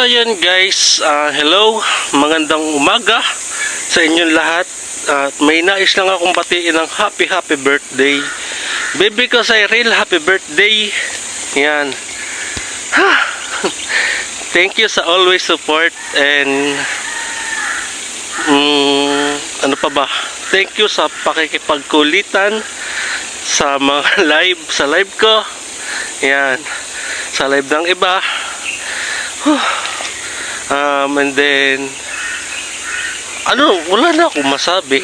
ayun guys, hello, magandang umaga sa inyong lahat. At may nais lang akong batiin ng happy birthday. Baby ko Cyril, happy birthday. Yan. Thank you sa always support and ano pa ba? Thank you sa pakikipagkulitan sa mga live ko. Yan. Sa live ng iba. And then wala na akong masabi.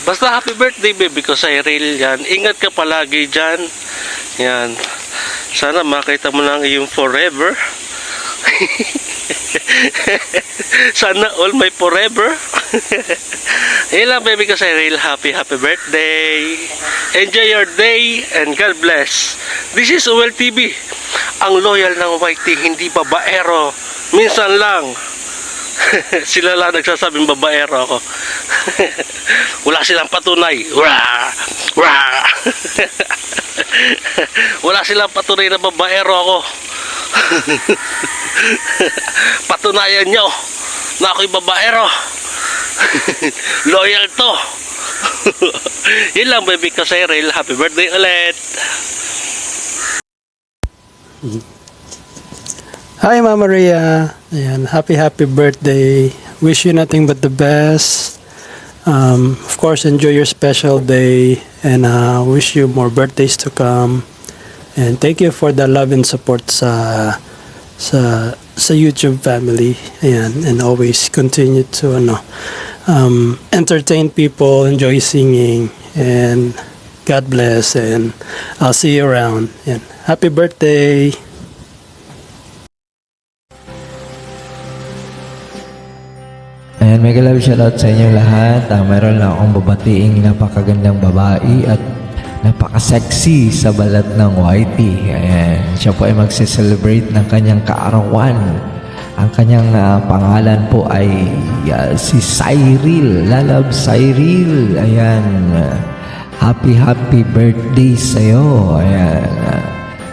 Basta happy birthday baby ko Cyril. Yan, ingat ka palagi dyan. Yan, sana makita mo lang yung forever. Sana all my forever. Yan lang baby ko Cyril, happy birthday. Enjoy your day and God bless. This is UL TV, ang loyal ng YT, hindi babaero. Minsan lang sila lang nagsasabing babaero ako. Wala silang patunay. Wala silang patunay na babaero ako. Patunayan nyo na ako'y babaero. Loyal to. Yun lang baby ko Cyril, happy birthday ulit. Hi Mama Maria, ayan, happy birthday. Wish you nothing but the best. Of course, enjoy your special day and wish you more birthdays to come. And thank you for the love and support sa YouTube family. Ayan, and always continue to entertain people, enjoy singing, and God bless, and I'll see you around. Ayan, happy birthday. Ayan, mega love shoutout sa inyong lahat. Mayroon lang akong babatiin napakagandang babae at napaka-sexy sa balat ng YT. Ayan, siya po ay magse-celebrate ng kanyang kaarawan. Ang kanyang pangalan po ay si Cyril, Lalab Cyril. Ayan, happy birthday sa'yo. Ayan,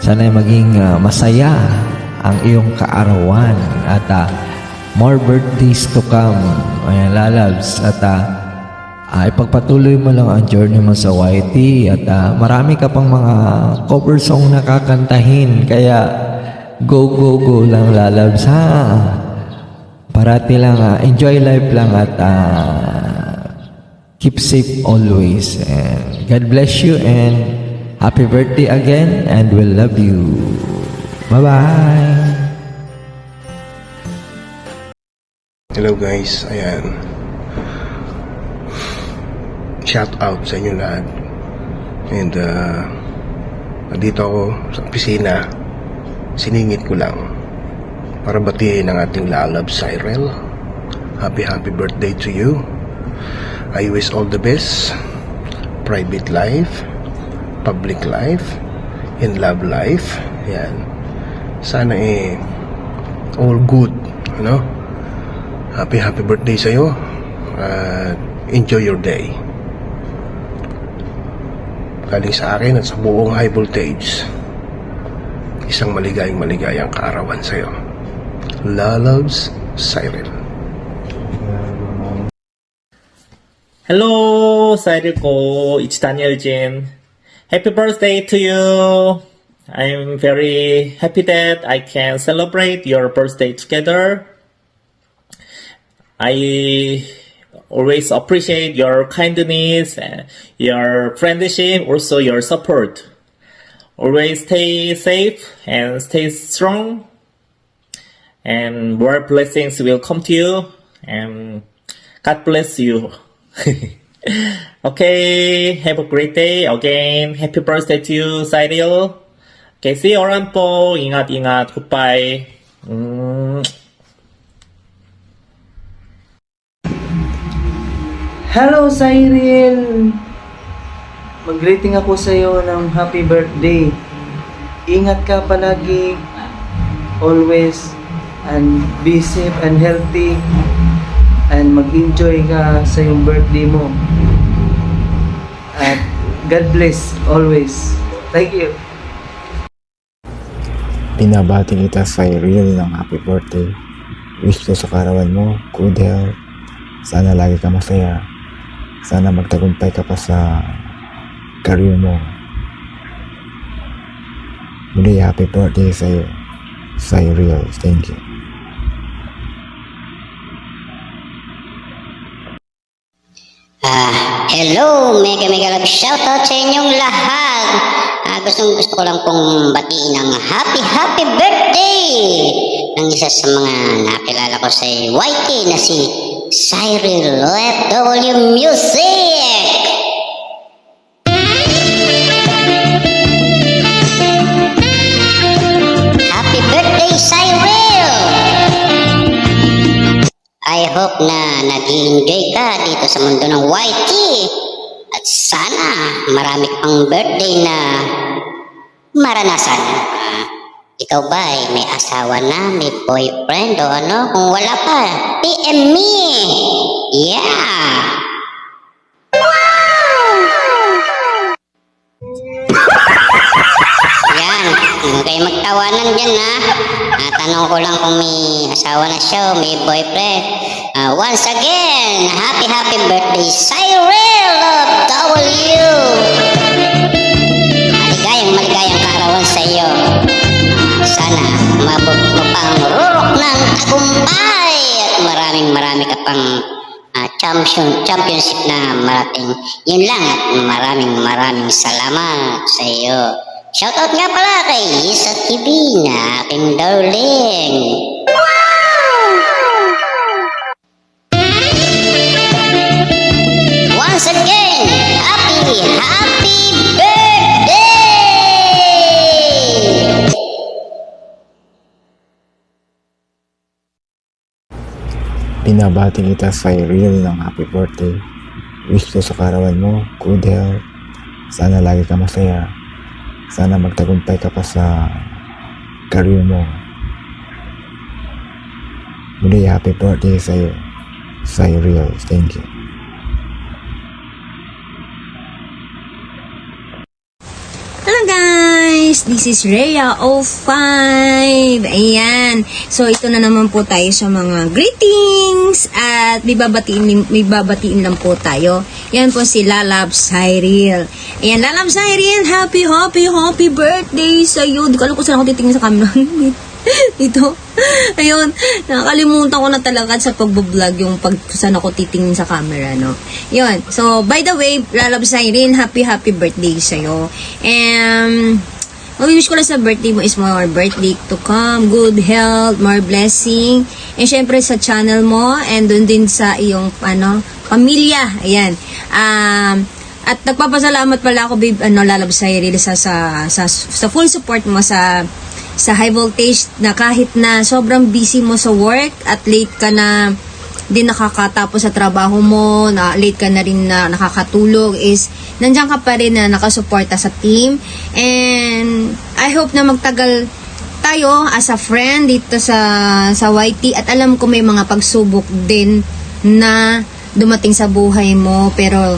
sana ay maging masaya ang iyong kaarawan at more birthdays to come. Ayan, lalabs. At ipagpatuloy mo lang ang journey mo sa YT. At marami ka pang mga cover song na kakantahin. Kaya go lang, lalabs, ha. Parati lang, enjoy life lang at keep safe always. And God bless you and happy birthday again and we'll love you. Bye-bye. Hello guys, ayan. Shout out sa inyo lahat. And nandito ako sa opisina. Siningit ko lang para batiin ang ating Lalab Cyril. Happy birthday to you. I wish all the best. Private life, public life, and love life. Ayan. Sana all good, ano? Happy birthday sa'yo. Enjoy your day. Galing sa akin at sa buong high voltage, isang maligayang kaarawan sa'yo. Lalabs Cyril. Hello, Cyril ko. It's Daniel Jin. Happy birthday to you. I'm very happy that I can celebrate your birthday together. I always appreciate your kindness, your friendship, also your support. Always stay safe and stay strong, and more blessings will come to you, and God bless you. Okay, have a great day. Again, happy birthday to you, Cyril. Okay, see you around po. Ingat. Goodbye. Hello, Cyril! Mag-greeting ako sa iyo ng happy birthday. Ingat ka palagi, always, and be safe and healthy, and mag-enjoy ka sa iyong birthday mo. At God bless always. Thank you. Binabati kita Cyril ng happy birthday. Wish ko sa karawan mo, good health. Sana lagi ka masaya. Sana magtagumpay ka pa sa career mo. Muli, happy birthday sa'yo. Cyril, thank you. Hello, mega love shoutout sa inyong lahat. Gusto ko lang pong batiin ng happy birthday ng isa sa mga nakilala ko sa YT na si Cyril OFW Music. Happy birthday, Cyril! I hope na nag-enjoy ka dito sa mundo ng YT. At sana marami pang birthday na maranasan. Ikaw ba ay may asawa na, may boyfriend o ano? Kung wala pa, PM me! Yeah! Yan, huwag kayo magtawanan dyan ha. Tanong ko lang kung may asawa na siya o may boyfriend. Once again, happy birthday, Cyril of W! Maligayang kaarawan sa iyo. Sana umabot mo pang rurok ng tagumpay at marami ka pang championship na marating. Yun lang at maraming salamat sa iyo. Shoutout nga pala kay Isa TV na aking darling. Once again, happy birthday! Binabati kita sa Cyril ng happy birthday. Wish ko sa karawan mo, good health. Sana lagi ka masaya. Sana magtagumpay ka pa sa career mo. Muli, happy birthday sa'yo. Cyril, thank you. Hello guys! This is Rhea 05. Ayan. So, ito na naman po tayo sa mga greetings at may babatiin lang po tayo. Yan po si Lalab Cyril. Ayan, Lalab Cyril, happy birthday sa'yo. Di ko alam kung saan ako titingin sa camera. Dito. Ayun, nakakalimutan ko na talaga sa pagbablog yung saan ako titingin sa camera, no? Yun. So, by the way, Lalab Cyril, happy birthday sa'yo. And, wish ko lang sa birthday mo is more birthday to come, good health, more blessing. And syempre sa channel mo, and dun din sa iyong, pamilya. Ayan. At nagpapasalamat pala ako, babe, Lalab Cyril, sa full support mo sa high voltage na kahit na sobrang busy mo sa work at late ka na din nakakatapos sa trabaho mo, na late ka na rin na nakakatulog, is nandiyan ka pa rin na nakasuporta sa team. And I hope na magtagal tayo as a friend dito sa YT, at alam ko may mga pagsubok din na dumating sa buhay mo, pero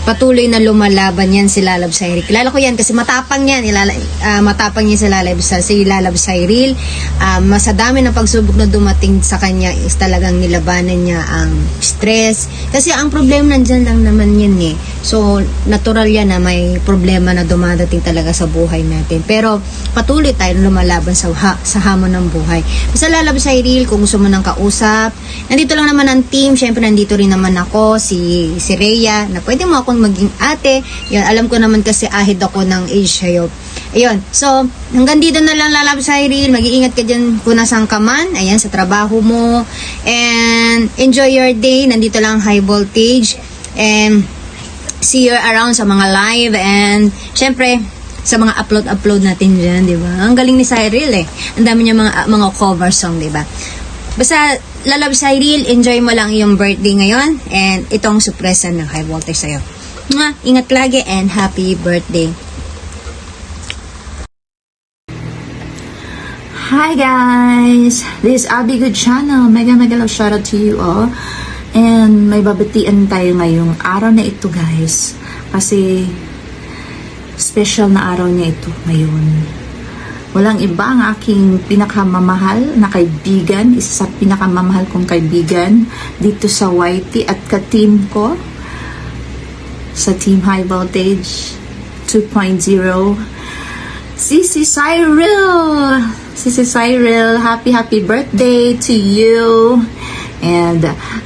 patuloy na lumalaban yan si Lalab Cyril. Kilala ko yan kasi matapang yan. Matapang yan si Lalab Cyril. Sa dami ng pagsubok na dumating sa kanya is talagang nilabanan niya ang stress. Kasi ang problema nandyan lang naman yan eh. So, natural yan na may problema na dumadating talaga sa buhay natin. Pero, patuloy tayo lumalaban sa hamon ng buhay. Sa Lalab Cyril, kung gusto mo ng kausap, nandito lang naman ang team. Siyempre, nandito rin naman ako, si Rhea, na pwede mo akong maging ate. Yun, alam ko naman kasi ahid ako ng age sa'yo. Ayun. So, hanggang dito na lang, Lalab Cyril. Mag-iingat ka dyan kung nasaan ka man. Ayan, sa trabaho mo. And enjoy your day. Nandito lang high voltage. And see you around sa mga live. And syempre, sa mga upload natin dyan, di ba? Ang galing ni Cyril eh. Ang dami niya mga cover song, di ba? Basta, Lalab Cyril, enjoy mo lang yung birthday ngayon. And itong surpresa ng high voltage sa'yo. Ingat lagi and happy birthday. Hi guys! This is Abby Good Channel. Mega love shoutout to you all. And may babatian tayo ngayong araw na ito guys. Kasi special na araw niya ito ngayon. walang iba ang aking pinakamamahal na kaibigan, isa sa pinakamamahal kong kaibigan dito sa YT at ka-team ko sa Team High Voltage 2.0. Sisi Cyril, happy birthday to you. And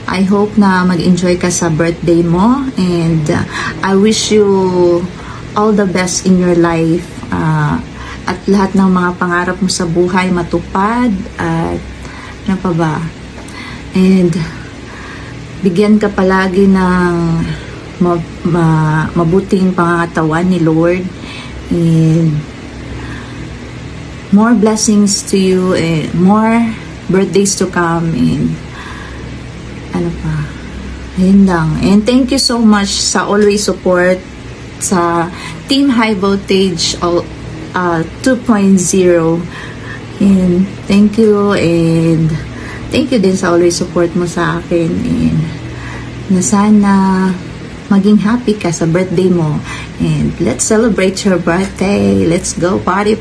I hope na mag-enjoy ka sa birthday mo. And I wish you all the best in your life. At lahat ng mga pangarap mo sa buhay matupad. At ano pa ba? And bigyan ka palagi ng mabuting pangangatawan ni Lord. And more blessings to you and more birthdays to come. And ano pa, ayun lang. And thank you so much sa always support sa Team High Voltage 2.0. And thank you din sa always support mo sa akin. And na sana maging happy ka sa birthday mo. And let's celebrate your birthday. Let's go party.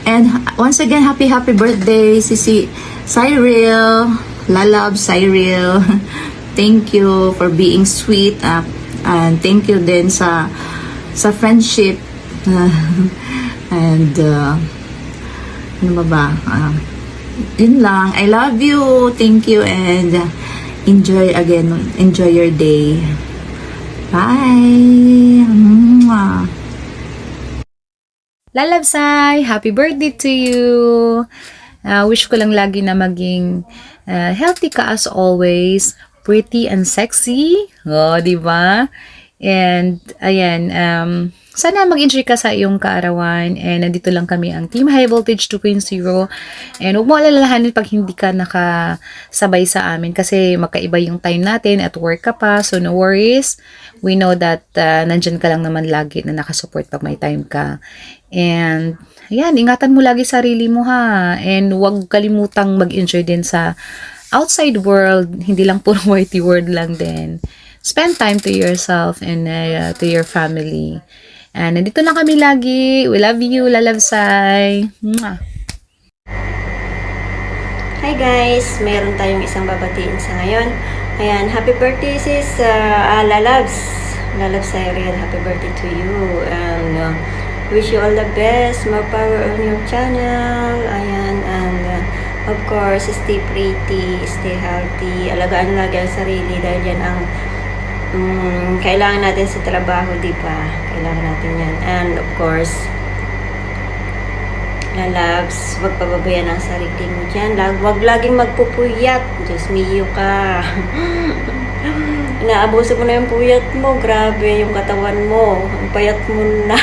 And once again, happy birthday, Sisi Cyril. Lalab Cyril. Thank you for being sweet. And thank you din sa friendship. And ano ba? Yun lang. I love you. Thank you. And enjoy your day. Bye. Mwah. Lalabsay, happy birthday to you. Wish ko lang lagi na maging healthy ka as always, pretty and sexy. Oh, di ba? And ayan, sana mag-enjoy ka sa iyong kaarawan. And nandito lang kami ang Team High Voltage 2.0. And huwag mo alalahanin pag hindi ka nakasabay sa amin kasi magkaiba yung time natin at work ka pa. So no worries. We know that nandyan ka lang naman lagi na nakasupport pag may time ka. And ayan, ingatan mo lagi sarili mo ha. And huwag kalimutang mag-enjoy din sa outside world. Hindi lang puro whitey world lang din. Spend time to yourself and to your family. And nandito na kami lagi. We love you, Lalabsay. Mwah. Hi guys, meron tayong isang babatiin sa ngayon. Ayan, happy birthday sis Lalabs. Lalabsay rin, happy birthday to you. And wish you all the best, more power on your channel. Ayan, and of course, stay pretty, stay healthy. Alagaan lagi ang sarili dahil yan ang kailangan natin sa trabaho, di ba? Kailangan natin yan. And of course, Lalabs, wag pababayan ang sarili mo dyan. Wag laging magpupuyat. Diyos mio ka. Inaabuso mo na yung puyat mo. Grabe yung katawan mo. Ang payat mo na.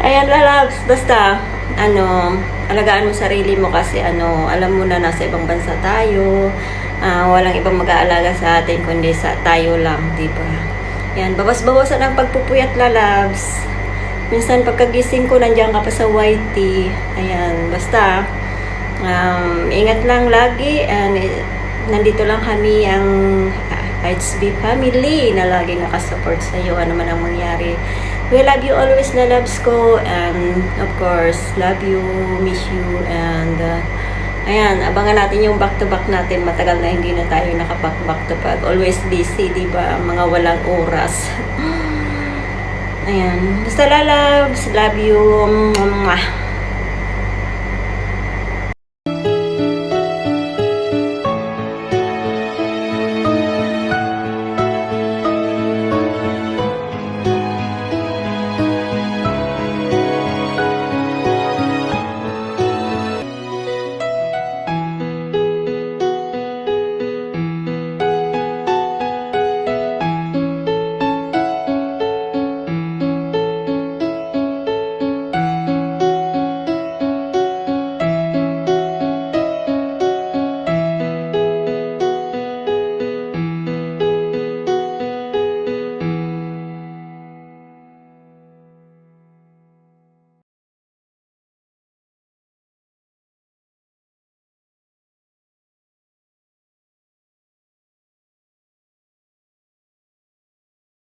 Ayan, Lalabs. Basta, alagaan mo sarili mo kasi alam mo na nasa ibang bansa tayo. Walang ibang mag-aalaga sa atin kundi tayo lang, di ba? Yan, bawas-bawasan ang pagpupuyat, Lalabs. Minsan pagkagising ko, nandiyan ka pa sa YT. Ayan, basta ingat lang lagi. And nandito lang kami ang HB family na lagi nakasupport sa iyo ano man ang mangyari. We love you always, Lalabs ko. And of course, love you, miss you. And ayan, abangan natin yung back-to-back natin. Matagal na hindi na tayo nakaback-to-back. Always busy, di ba? Mga walang oras. Ayan. Basta, Lalabs, love you. Mwah.